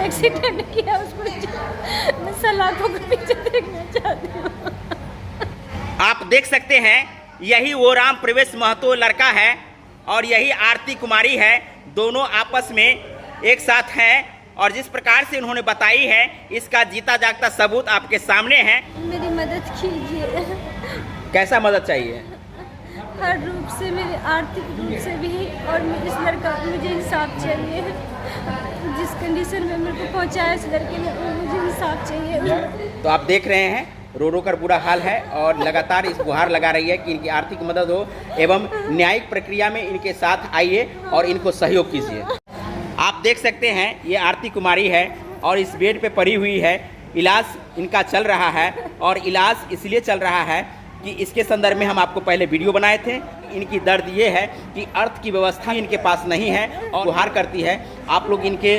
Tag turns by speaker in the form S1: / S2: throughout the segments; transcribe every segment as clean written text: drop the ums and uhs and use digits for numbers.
S1: Accident किया उसको मैं सलाखों के पीछे देखना चाहती हूँ।
S2: आप देख सकते हैं यही वो राम प्रवेश महतो लड़का है और यही आरती कुमारी है। दोनों आपस में एक साथ हैं और जिस प्रकार से उन्होंने बताई है इसका जीता जागता सबूत आपके सामने है।
S1: मेरी मदद कीजिए।
S2: कैसा मदद चाहिए?
S1: हर रूप से, मेरे आर्थिक रूप से भी, और इस लड़का मुझे इंसाफ चाहिए। जिस कंडीशन में मेरे को पहुंचाया इस लड़के ने, मुझे इंसाफ चाहिए।
S2: तो आप देख रहे हैं रो रो कर बुरा हाल है और लगातार इस गुहार लगा रही है कि इनकी आर्थिक मदद हो एवं न्यायिक प्रक्रिया में इनके साथ आइए और इनको सहयोग कीजिए। आप देख सकते हैं ये आरती कुमारी है और इस बेड पे पड़ी हुई है। इलाज इनका चल रहा है और इलाज इसलिए चल रहा है कि इसके संदर्भ में हम आपको पहले वीडियो बनाए थे। इनकी दर्द ये है कि अर्थ की व्यवस्था इनके पास नहीं है और गुहार करती है। आप लोग इनके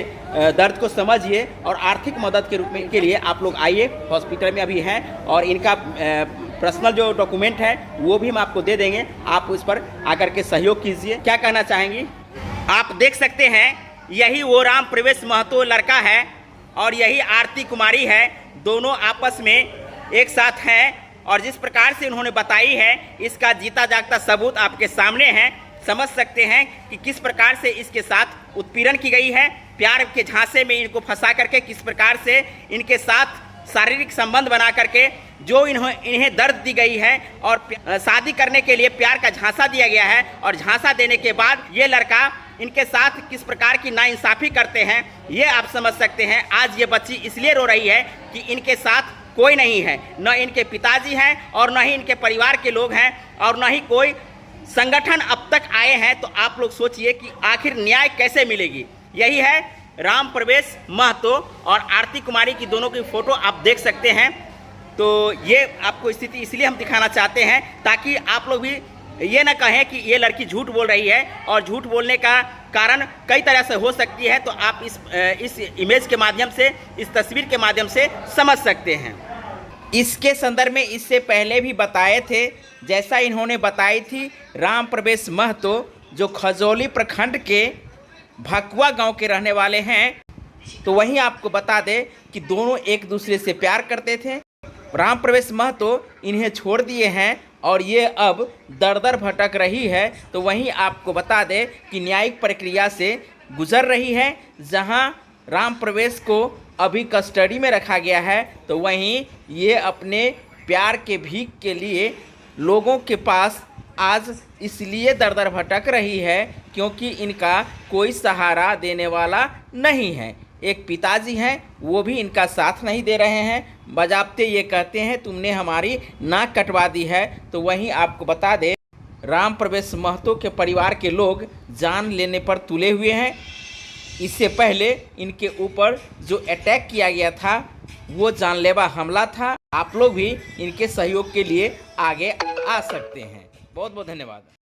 S2: दर्द को समझिए और आर्थिक मदद के रूप में के लिए आप लोग आइए। हॉस्पिटल में अभी हैं और इनका पर्सनल जो डॉक्यूमेंट है वो भी हम आपको दे देंगे। आप उस पर आकर के सहयोग कीजिए। क्या कहना चाहेंगी? आप देख सकते हैं यही वो राम प्रवेश महतो लड़का है और यही आरती कुमारी है। दोनों आपस में एक साथ हैं और जिस प्रकार से उन्होंने बताई है इसका जीता जागता सबूत आपके सामने है। समझ सकते हैं कि किस प्रकार से इसके साथ उत्पीड़न की गई है। प्यार के झांसे में इनको फंसा करके किस प्रकार से इनके साथ शारीरिक संबंध बना करके जो इन्हें दर्द दी गई है और शादी करने के लिए प्यार का झांसा दिया गया है और झांसा देने के बाद ये लड़का इनके साथ किस प्रकार की नाइंसाफ़ी करते हैं ये आप समझ सकते हैं। आज ये बच्ची इसलिए रो रही है कि इनके साथ कोई नहीं है, न इनके पिताजी हैं और न ही इनके परिवार के लोग हैं और न ही कोई संगठन अब तक आए हैं। तो आप लोग सोचिए कि आखिर न्याय कैसे मिलेगी। यही है राम प्रवेश महतो और आरती कुमारी की दोनों की फ़ोटो आप देख सकते हैं। तो ये आपको स्थिति इसलिए हम दिखाना चाहते हैं ताकि आप लोग भी ये ना कहें कि ये लड़की झूठ बोल रही है और झूठ बोलने का कारण कई तरह से हो सकती है। तो आप इस इमेज के माध्यम से, इस तस्वीर के माध्यम से समझ सकते हैं। इसके संदर्भ में इससे पहले भी बताए थे, जैसा इन्होंने बताई थी राम प्रवेश महतो जो खजौली प्रखंड के भकुआ गांव के रहने वाले हैं। तो वहीं आपको बता दें कि दोनों एक दूसरे से प्यार करते थे। राम प्रवेश महतो इन्हें छोड़ दिए हैं और ये अब दर दर भटक रही है। तो वहीं आपको बता दें कि न्यायिक प्रक्रिया से गुजर रही है, जहां राम प्रवेश को अभी कस्टडी में रखा गया है। तो वहीं ये अपने प्यार के भीख के लिए लोगों के पास आज इसलिए दर दर भटक रही है क्योंकि इनका कोई सहारा देने वाला नहीं है। एक पिताजी हैं वो भी इनका साथ नहीं दे रहे हैं, बजाबते ये कहते हैं तुमने हमारी नाक कटवा दी है। तो वहीं आपको बता दें राम प्रवेश महतो के परिवार के लोग जान लेने पर तुले हुए हैं। इससे पहले इनके ऊपर जो अटैक किया गया था वो जानलेवा हमला था। आप लोग भी इनके सहयोग के लिए आगे आ सकते हैं। बहुत बहुत धन्यवाद।